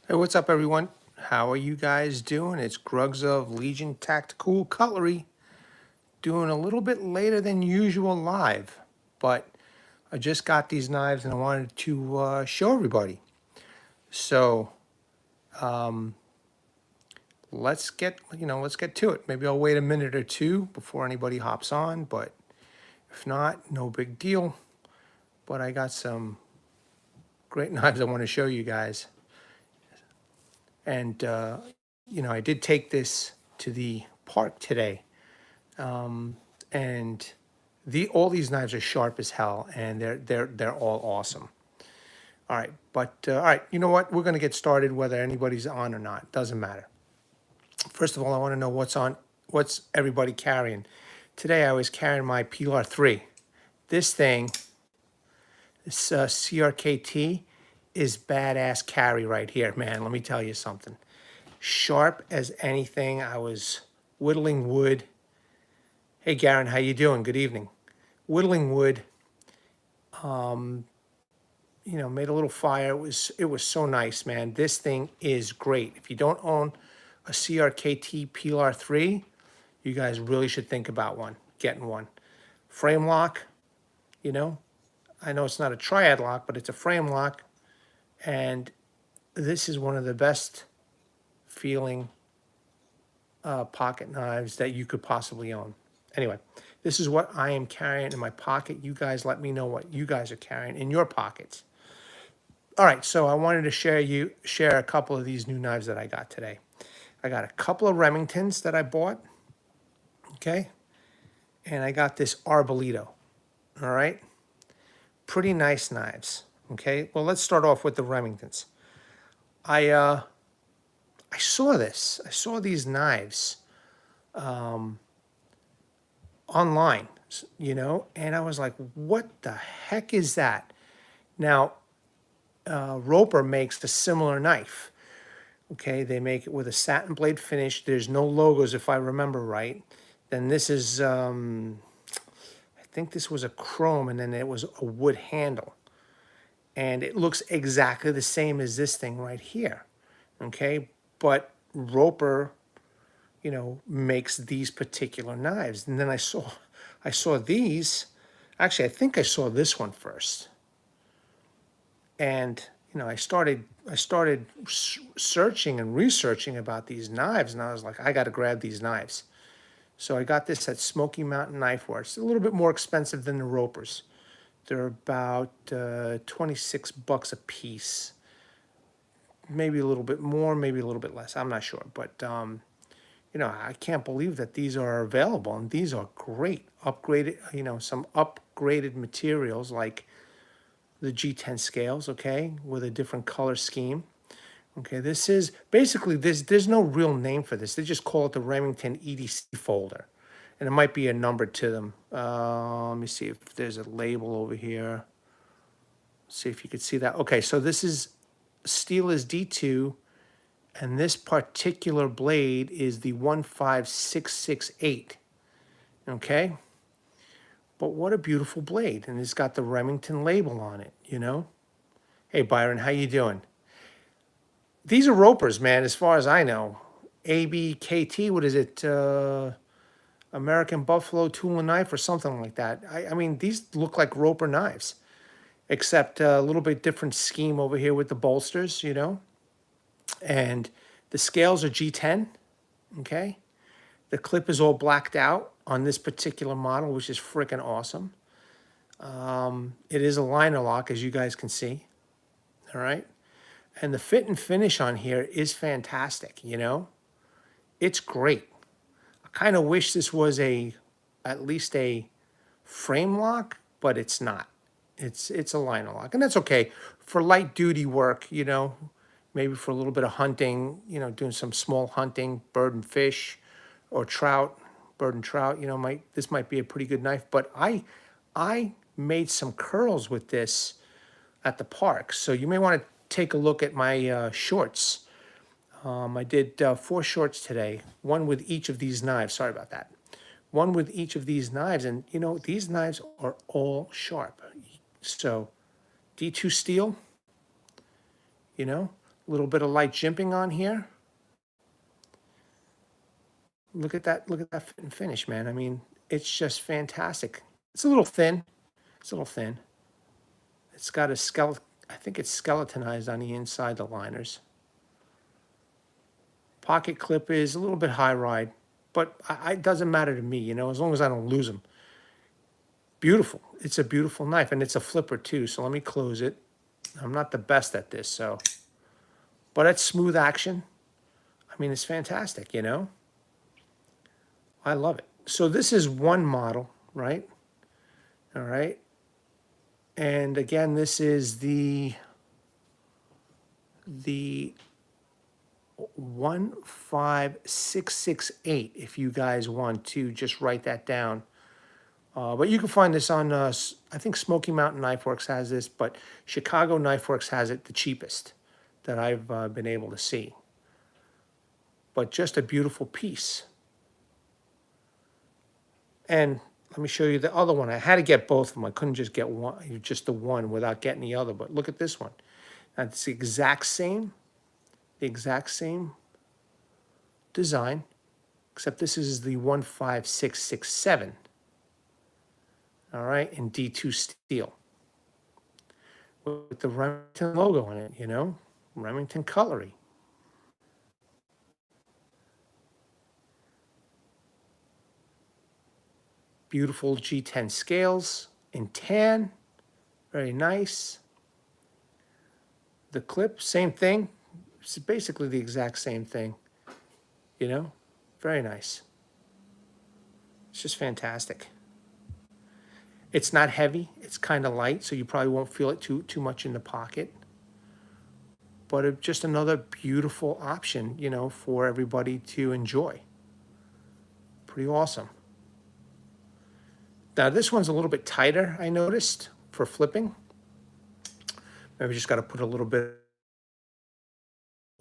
Hey, what's up, everyone? How are you guys doing? It's Grugs of Legion Tactical Cutlery, doing a little bit later than usual live, but I just got these knives and I wanted to show everybody. So let's get to it. Maybe I'll wait a minute or two before anybody hops on, but if not, no big deal. But I got some great knives I want to show you guys, and I did take this to the park today. And all these knives are sharp as hell, and they're all awesome. All right, but all right, you know what? We're gonna get started whether anybody's on or not. Doesn't matter. First of all, I want to know what's everybody carrying. Today I was carrying my PLR3. This thing, this CRKT, is badass carry right here, man. Let me tell you something. Sharp as anything. I was whittling wood. Hey, Garen, how you doing? Good evening. Whittling wood. Made a little fire. It was so nice, man. This thing is great. If you don't own a CRKT PLR3, you guys really should think about getting one. Frame lock, you know, I know it's not a triad lock, but it's a frame lock, and this is one of the best feeling pocket knives that you could possibly own. Anyway, this is what I am carrying in my pocket. You guys let me know what you guys are carrying in your pockets. All right, so I wanted to share a couple of these new knives that I got today. I got a couple of Remingtons that I bought, okay? And I got this Arbolito, all right? Pretty nice knives, okay? Well, let's start off with the Remingtons. I saw this. I saw these knives online, and I was like, what the heck is that? Now, Roper makes a similar knife. Okay, they make it with a satin blade finish. There's no logos, if I remember right. Then this is, I think this was a chrome, and then it was a wood handle. And it looks exactly the same as this thing right here. Okay, but Roper, makes these particular knives. And then I saw these. Actually, I think I saw this one first. And I started searching and researching about these knives, and I was like, I got to grab these knives. So I got this at Smoky Mountain Knife Works. A little bit more expensive than the Ropers. They're about 26 bucks a piece. Maybe a little bit more, maybe a little bit less. I'm not sure, but I can't believe that these are available, and these are great. Upgraded, some upgraded materials like the G10 scales, okay, with a different color scheme. Okay, this is basically there's no real name for this. They just call it the Remington EDC folder. And it might be a number to them. Let me see if there's a label over here. See if you could see that. Okay, so this is steel is D2, and this particular blade is the 15668. Okay? But what a beautiful blade. And it's got the Remington label on it, Hey, Byron, how you doing? These are Ropers, man, as far as I know. ABKT, what is it? American Buffalo Tool and Knife or something like that. I mean, these look like Roper knives, except a little bit different scheme over here with the bolsters, And the scales are G10, okay? The clip is all blacked out on this particular model, which is freaking awesome. It is a liner lock, as you guys can see, all right? And the fit and finish on here is fantastic, It's great. I kind of wish this was at least a frame lock, but it's not. It's a liner lock, and that's okay for light duty work, maybe for a little bit of hunting, doing some small hunting, bird and fish, or trout, bird and trout, this might be a pretty good knife. But I made some curls with this at the park, so you may want to take a look at my shorts. I did 4 shorts today, one with each of these knives. Sorry about that. One with each of these knives, and these knives are all sharp. So D2 steel, A little bit of light jimping on here. Look at that fit and finish, man. I mean, it's just fantastic. It's a little thin. It's a little thin. It's got a skeleton. I think it's skeletonized on the inside, the liners. Pocket clip is a little bit high ride, but it doesn't matter to me, you know, as long as I don't lose them. Beautiful. It's a beautiful knife, and it's a flipper too. So let me close it. I'm not the best at this, so. But it's smooth action. I mean, it's fantastic, you know. I love it. So this is one model, right? All right. And again, this is the 15668, if you guys want to just write that down. But you can find this on, I think Smoky Mountain Knife Works has this, but Chicago Knife Works has it the cheapest that I've been able to see. But just a beautiful piece. And let me show you the other one. I had to get both of them. I couldn't just get one, just the one without getting the other. But look at this one. That's the exact same design, except this is the 15667. All right, in D2 steel with the Remington logo on it, you know, Remington cutlery. Beautiful G10 scales in tan, very nice. The clip, same thing. It's basically the exact same thing, you know, very nice. It's just fantastic. It's not heavy. It's kind of light, so you probably won't feel it too much in the pocket. But just another beautiful option, you know, for everybody to enjoy. Pretty awesome. Now this one's a little bit tighter, I noticed, for flipping. Maybe just got to put a little bit of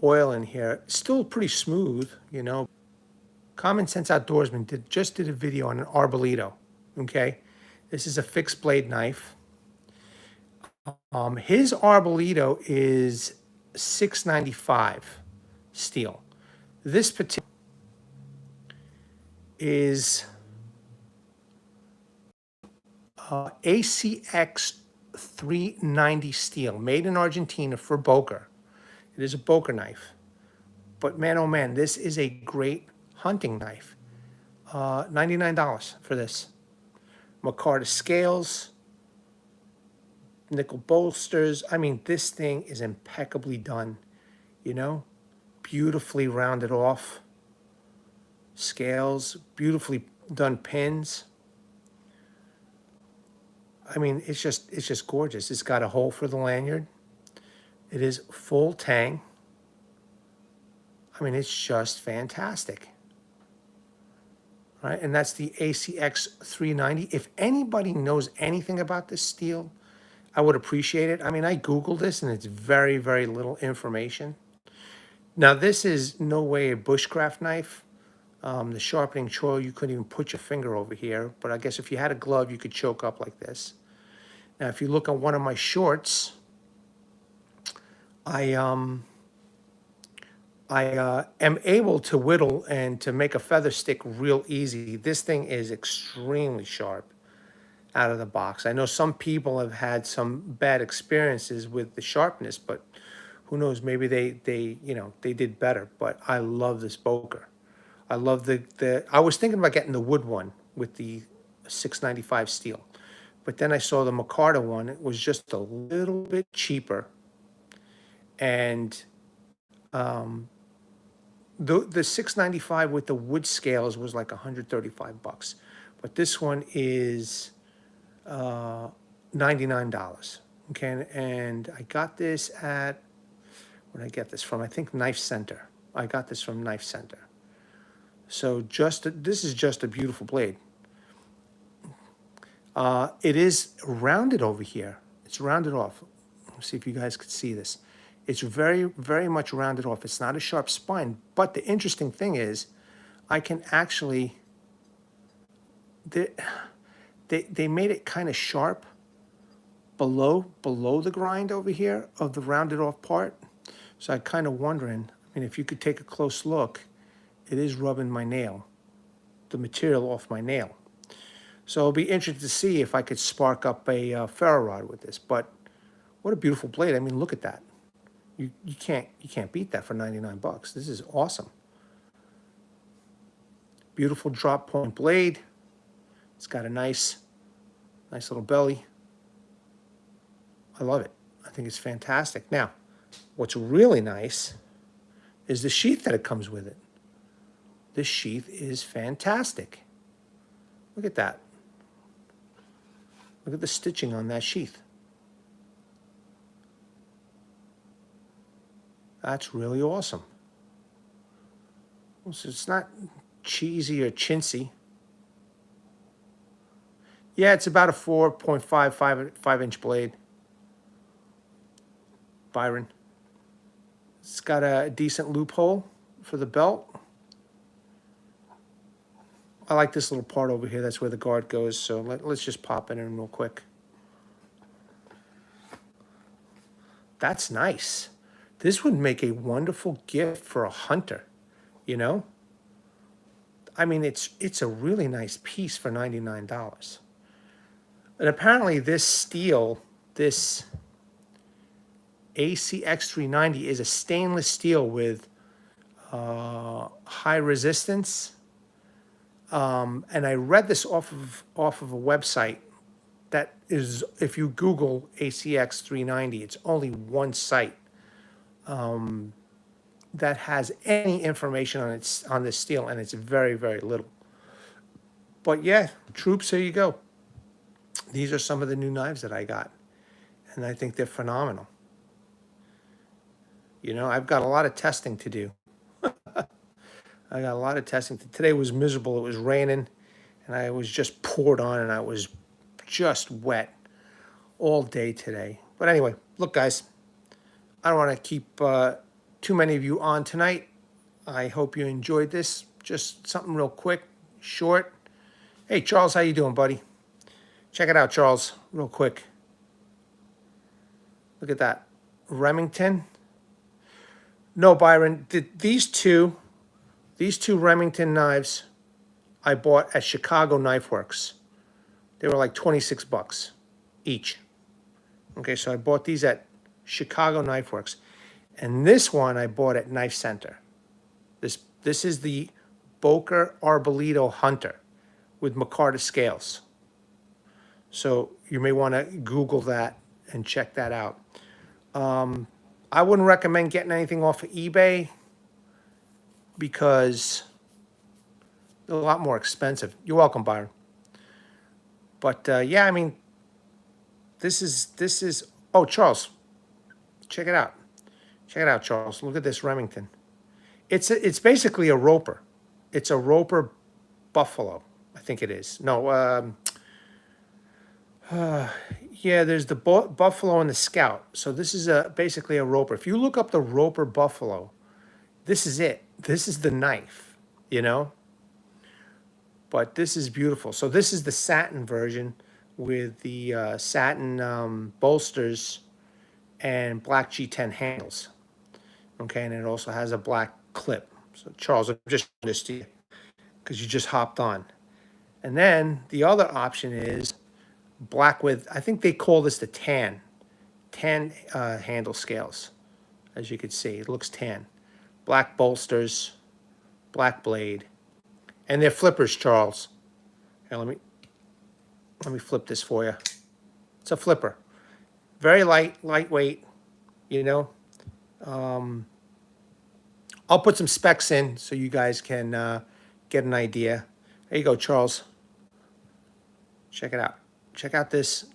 oil in here. It's still pretty smooth, you know. Common Sense Outdoorsman just did a video on an Arbolito, okay? This is a fixed blade knife. His Arbolito is $695 steel. This particular is ACX 390 steel, made in Argentina for Boker. It is a Boker knife. But man, oh man, this is a great hunting knife. $99 for this. Micarta scales, nickel bolsters. I mean, this thing is impeccably done, you know, beautifully rounded off scales, beautifully done pins. I mean, it's just gorgeous. It's got a hole for the lanyard. It is full tang. I mean, it's just fantastic. Right? And that's the ACX 390. If anybody knows anything about this steel, I would appreciate it. I mean, I Googled this, and it's very, very little information. Now, this is no way a bushcraft knife. The sharpening choil, you couldn't even put your finger over here. But I guess if you had a glove, you could choke up like this. Now, if you look at one of my shorts, I am able to whittle and to make a feather stick real easy. This thing is extremely sharp out of the box. I know some people have had some bad experiences with the sharpness, but who knows, maybe they did better. But I love this Boker. I love I was thinking about getting the wood one with the 695 steel. But then I saw the Micarta one. It was just a little bit cheaper. And the 695 with the wood scales was like $135. But this one is $99. Okay, and I got this at, where did I get this from? I think Knife Center. I got this from Knife Center. So this is just a beautiful blade. It is rounded over here. It's rounded off. Let's see if you guys could see this. It's very, very much rounded off. It's not a sharp spine. But the interesting thing is, I can actually, they made it kind of sharp below the grind over here of the rounded off part. So I kind of wondering, I mean, if you could take a close look, it is rubbing my nail, the material off my nail. So it'll be interesting to see if I could spark up a ferro rod with this. But what a beautiful blade. I mean, look at that. You can't beat that for 99 bucks. This is awesome. Beautiful drop point blade. It's got a nice little belly. I love it. I think it's fantastic. Now, what's really nice is the sheath that it comes with it. This sheath is fantastic. Look at that. Look at the stitching on that sheath. That's really awesome. So it's not cheesy or chintzy. Yeah, it's about a 4.5 inch blade. Byron. It's got a decent loophole for the belt. I like this little part over here. That's where the guard goes. So let's just pop it in real quick. That's nice. This would make a wonderful gift for a hunter, you know? I mean, it's a really nice piece for $99. And apparently this steel, this ACX 390 is a stainless steel with high resistance. And I read this off of a website that is, if you Google ACX 390, it's only one site that has any information on this steel, and it's very, very little. But yeah, troops, here you go. These are some of the new knives that I got, and I think they're phenomenal. You know, I've got a lot of testing to do. I got a lot of testing. Today was miserable. It was raining, and I was just poured on, and I was just wet all day today. But anyway, look, guys, I don't want to keep too many of you on tonight. I hope you enjoyed this. Just something real quick, short. Hey, Charles, how you doing, buddy? Check it out, Charles, real quick. Look at that. Remington. No, Byron, these two Remington knives I bought at Chicago Knife Works. They were like 26 bucks each. Okay, so I bought these at Chicago Knife Works. And this one I bought at Knife Center. This is the Boker Arbolito Hunter with Micarta scales. So you may want to Google that and check that out. I wouldn't recommend getting anything off of eBay because they're a lot more expensive. You're welcome, Byron. But yeah, I mean, this is. Oh, Charles, check it out. Check it out, Charles. Look at this Remington. It's basically a Roper. It's a Roper Buffalo, I think it is. No, yeah, there's the Buffalo and the Scout. So this is basically a Roper. If you look up the Roper Buffalo, this is it. This is the knife, you know? But this is beautiful. So this is the satin version with the satin bolsters and black G10 handles. Okay, and it also has a black clip. So Charles, I'm just showing this to you because you just hopped on. And then the other option is black with, I think they call this the tan handle scales. As you can see, it looks tan. Black bolsters, black blade, and they're flippers, Charles. Here, let me flip this for you. It's a flipper, very lightweight. You know, I'll put some specs in so you guys can get an idea. There you go, Charles. Check it out. Check out this.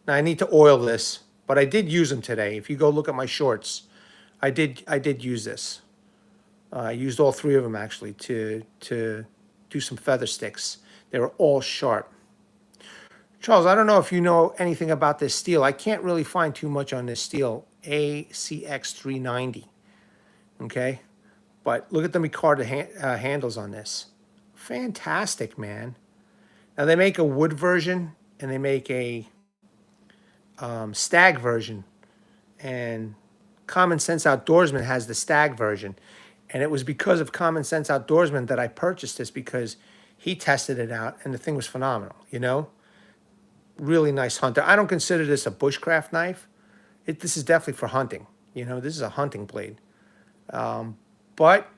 Now I need to oil this, but I did use them today. If you go look at my shorts, I did use this. I used all three of them actually to do some feather sticks. They were all sharp. Charles, I don't know if you know anything about this steel. I can't really find too much on this steel, ACX 390. Okay, but look at the Micarta handles on this. Fantastic, man. Now they make a wood version and they make a stag version, and Common Sense Outdoorsman has the stag version. And it was because of Common Sense Outdoorsman that I purchased this, because he tested it out and the thing was phenomenal, you know? Really nice hunter. I don't consider this a bushcraft knife. This is definitely for hunting. You know, this is a hunting blade. But,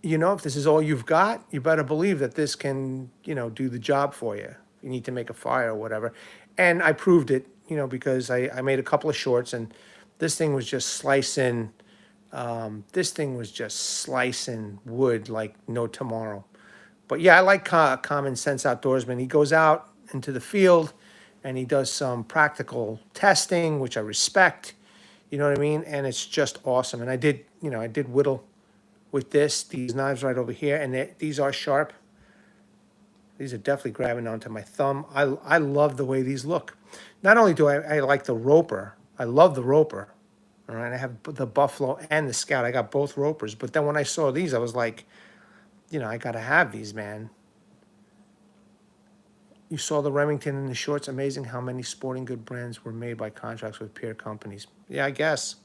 you know, if this is all you've got, you better believe that this can, you know, do the job for you. You need to make a fire or whatever. And I proved it, you know, because I made a couple of shorts and this thing was just slicing, wood like no tomorrow. But yeah, I like Common Sense Outdoorsman. He goes out into the field and he does some practical testing, which I respect. You know what I mean? And it's just awesome. And I did, you know, I did whittle with these knives right over here, and these are sharp. These are definitely grabbing onto my thumb. I love the way these look. Not only do I like the Roper, I love the Roper. All right, I have the Buffalo and the Scout. I got both Ropers. But then when I saw these, I was like, you know, I got to have these, man. You saw the Remington in the shorts. Amazing how many sporting good brands were made by contracts with peer companies. Yeah, I guess.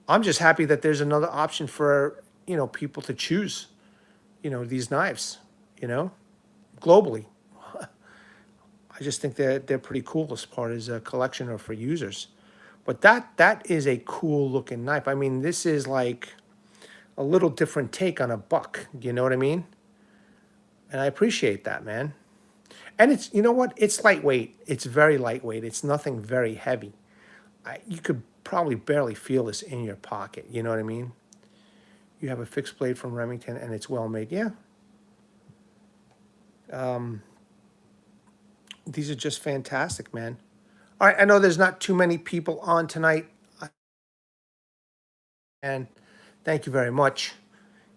I'm just happy that there's another option for, you know, people to choose, you know, these knives, you know, globally. I just think they're pretty cool as part as a collection or for users. But that is a cool looking knife. I mean, this is like a little different take on a buck. You know what I mean? And I appreciate that, man. And it's, you know what? It's lightweight. It's very lightweight. It's nothing very heavy. You could probably barely feel this in your pocket. You know what I mean? You have a fixed blade from Remington and it's well made. Yeah. These are just fantastic, man. All right, I know there's not too many people on tonight. And thank you very much.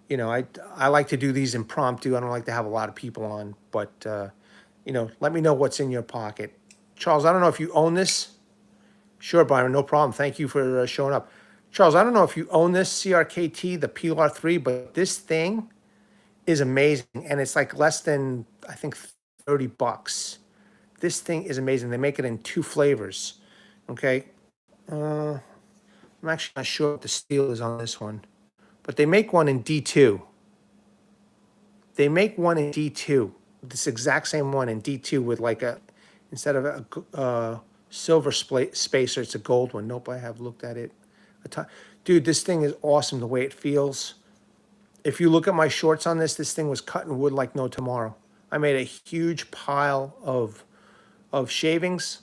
You know, I like to do these impromptu. I don't like to have a lot of people on. But, you know, let me know what's in your pocket. Charles, I don't know if you own this. Sure, Byron, no problem. Thank you for showing up. Charles, I don't know if you own this CRKT, the PLR3, but this thing is amazing. And it's like less than, I think, 30 bucks. This thing is amazing. They make it in 2 flavors. Okay. I'm actually not sure what the steel is on this one. But they make one in D2. They make one in D2. This exact same one in D2 with like a, instead of a silver spacer, it's a gold one. Nope, I have looked at it a ton. Dude, this thing is awesome the way it feels. If you look at my shorts on this thing was cutting wood like no tomorrow. I made a huge pile of shavings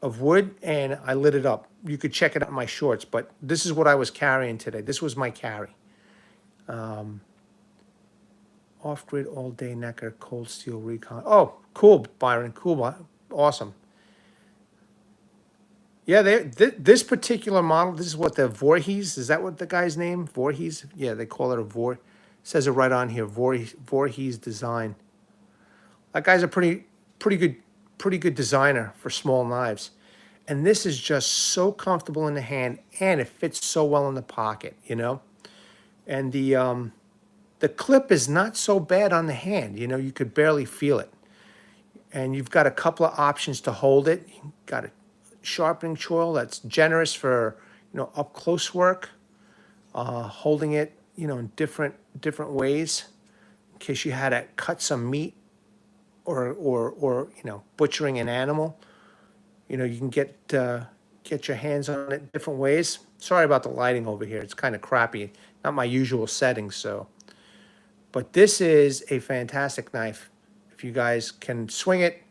of wood and I lit it up. You could check it out in my shorts, but this is what I was carrying today. This was my carry. Off-grid all-day Necker cold steel recon. Oh, cool, Byron. Cool. Awesome. Yeah, this particular model, this is what the Voorhees, is that what the guy's name? Voorhees? Yeah, they call it a Voorhees. Says it right on here, Voorhees design. That guy's a pretty good designer for small knives. And this is just so comfortable in the hand and it fits so well in the pocket, you know? And the clip is not so bad on the hand, you know, you could barely feel it. And you've got a couple of options to hold it. You've got a sharpening choil that's generous for, you know, up close work, holding it, you know, in different ways in case you had to cut some meat or you know, butchering an animal. You know, you can get your hands on it different ways. Sorry about the lighting over here. It's kind of crappy. Not my usual settings, so. But this is a fantastic knife. If you guys can swing it,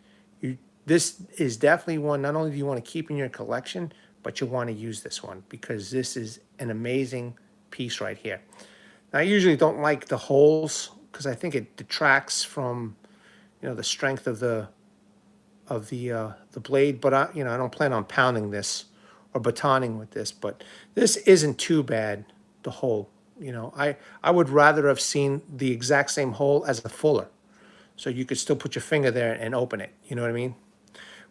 this is definitely one, not only do you want to keep in your collection, but you want to use this one because this is an amazing piece right here. Now, I usually don't like the holes because I think it detracts from, you know, the strength of the blade, but you know, I don't plan on pounding this or batoning with this, but this isn't too bad, the hole. You know, I would rather have seen the exact same hole as a fuller, so you could still put your finger there and open it, you know what I mean?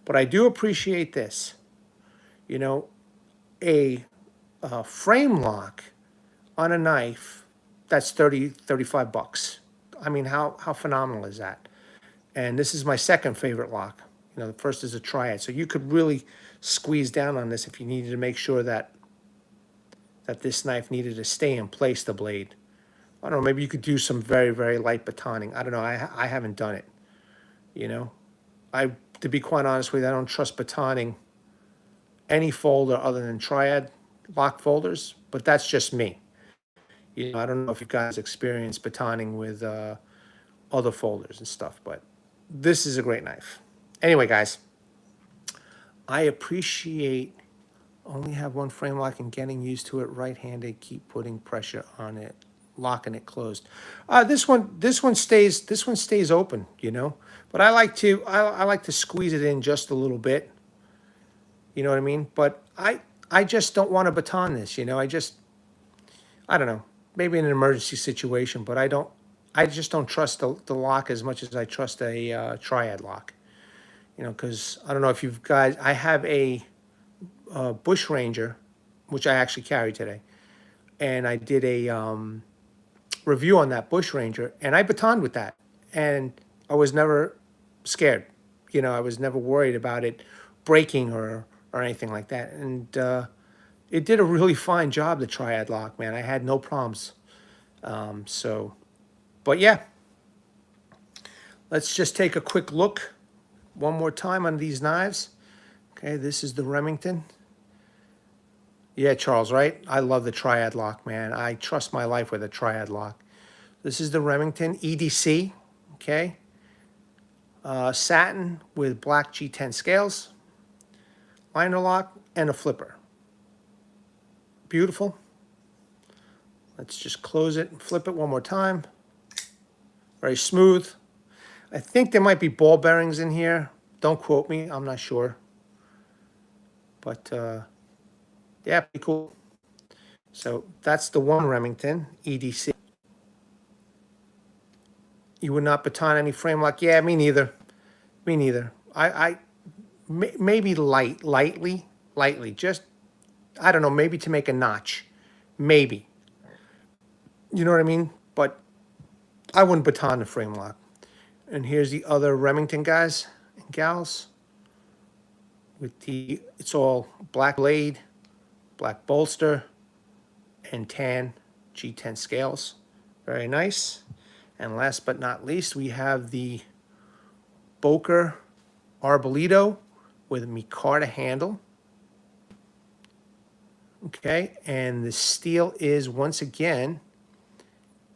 But I do appreciate this, you know, a frame lock on a knife that's 35 bucks. I mean, how phenomenal is that? And this is my second favorite lock. You know, the first is a triad. So you could really squeeze down on this if you needed to make sure that, that this knife needed to stay in place, the blade. I don't know, maybe you could do some very, very light batoning. I don't know, I haven't done it, you know. To be quite honest with you, I don't trust batoning any folder other than triad lock folders, but that's just me. You know, I don't know if you guys experience batoning with other folders and stuff, but this is a great knife. Anyway, guys, I appreciate only have one frame lock and getting used to it right-handed. Keep putting pressure on it, locking it closed. This one stays open, you know. But I like to squeeze it in just a little bit. You know what I mean? But I just don't want to baton this, you know. I don't know. Maybe in an emergency situation, but I just don't trust the lock as much as I trust a triad lock. You know, because I don't know if you've guys, I have a Bush Ranger, which I actually carried today. And I did a review on that Bush Ranger, and I batoned with that. And I was never scared. You know, I was never worried about it breaking or anything like that. And it did a really fine job, the triad lock, man. I had no problems. But yeah, let's just take a quick look one more time on these knives. Okay, this is the Remington. Yeah, Charles, right? I love the triad lock, man. I trust my life with a triad lock. This is the Remington EDC, okay? Satin with black G10 scales, liner lock, and a flipper. Beautiful. Let's just close it and flip it one more time. Very smooth. I think there might be ball bearings in here. Don't quote me, I'm not sure. But yeah, pretty cool. So that's the one Remington EDC. You would not baton any frame lock? Yeah, me neither. Me neither. Maybe lightly. Just, I don't know, maybe to make a notch. Maybe. You know what I mean? But I wouldn't baton the frame lock. And here's the other Remington guys and gals. It's all black blade, black bolster, and tan G10 scales. Very nice. And last but not least, we have the Boker Arbolito with a Micarta handle. Okay, and the steel is once again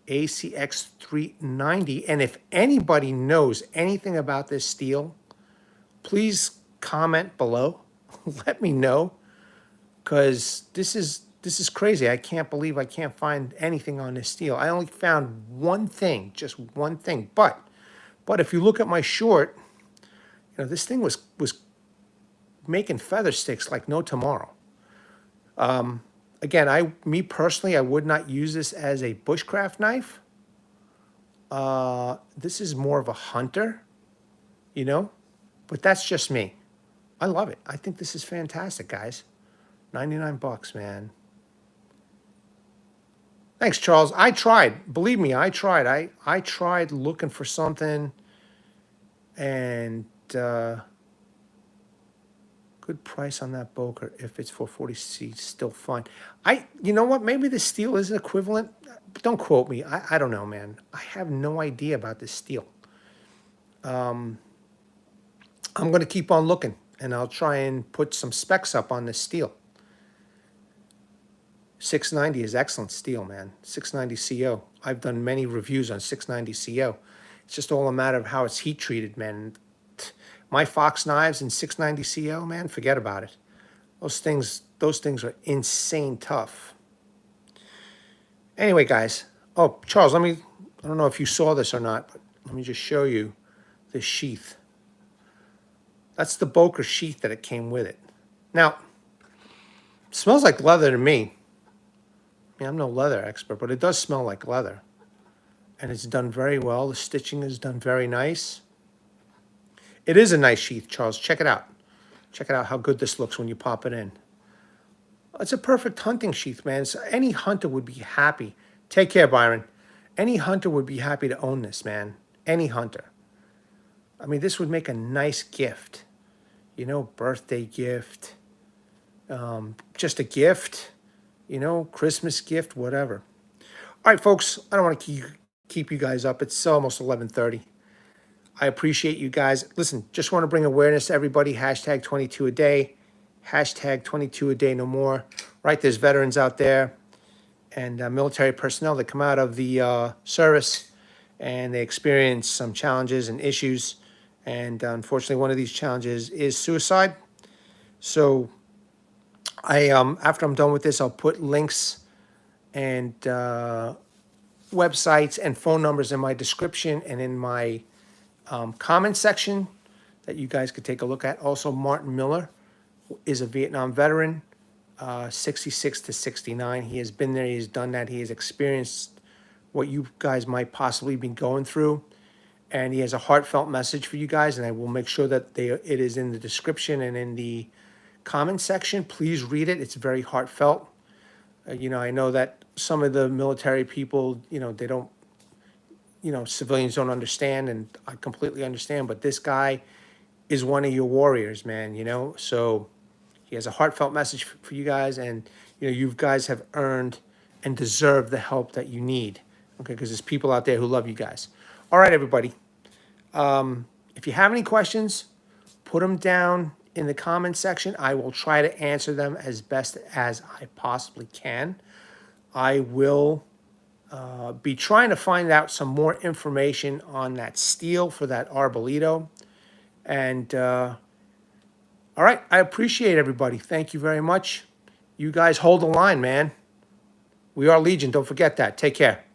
ACX 390. And if anybody knows anything about this steel, please comment below. Let me know, because this is crazy. I can't believe I can't find anything on this steel. I only found one thing, just one thing. But if you look at my short, you know, this thing was making feather sticks like no tomorrow. Again, me personally, I would not use this as a bushcraft knife. This is more of a hunter, you know, but that's just me. I love it. I think this is fantastic, guys. 99 bucks, man. Thanks, Charles. I tried. Believe me, I tried. I tried looking for something, and good price on that Boker. If it's 440C, still fine. You know what? Maybe the steel is equivalent. Don't quote me. I don't know, man. I have no idea about this steel. I'm going to keep on looking, and I'll try and put some specs up on this steel. 690 is excellent steel, man. 690 CO. I've done many reviews on 690 CO. It's just all a matter of how it's heat treated, man. My Fox knives in 690 CO, man, forget about it. Those things are insane tough. Anyway, guys. Oh, Charles, I don't know if you saw this or not, but let me just show you this sheath. That's the Boker sheath that it came with it. Now, it smells like leather to me. I mean, I'm no leather expert, but it does smell like leather. And it's done very well. The stitching is done very nice. It is a nice sheath, Charles. Check it out. Check it out how good this looks when you pop it in. It's a perfect hunting sheath, man. So any hunter would be happy. Take care, Byron. Any hunter would be happy to own this, man. Any hunter. I mean, this would make a nice gift. You know, birthday gift. Just a gift. you know, Christmas gift, whatever. All right, folks, I don't want to keep you guys up. It's almost 11:30. I appreciate you guys. Listen, just want to bring awareness to everybody. Hashtag 22 a day. Hashtag 22 a day no more. Right, there's veterans out there and military personnel that come out of the service and they experience some challenges and issues. And unfortunately, one of these challenges is suicide. So after I'm done with this, I'll put links and websites and phone numbers in my description and in my comment section that you guys could take a look at. Also, Martin Miller is a Vietnam veteran, 66 to 69. He has been there, he's done that, he has experienced what you guys might possibly be going through. And he has a heartfelt message for you guys, and I will make sure that it is in the description and in the comment section. Please read it. It's very heartfelt. You know, I know that some of the military people, you know, they don't, you know, civilians don't understand, and I completely understand, but this guy is one of your warriors, man, you know? So he has a heartfelt message for you guys, and, you know, you guys have earned and deserve the help that you need, okay? Because there's people out there who love you guys. All right, everybody. If you have any questions, put them down in the comment section. I will try to answer them as best as I possibly can. I will be trying to find out some more information on that steel for that Arbolito. And all right, I appreciate everybody. Thank you very much. You guys hold the line, man. We are Legion. Don't forget that. Take care.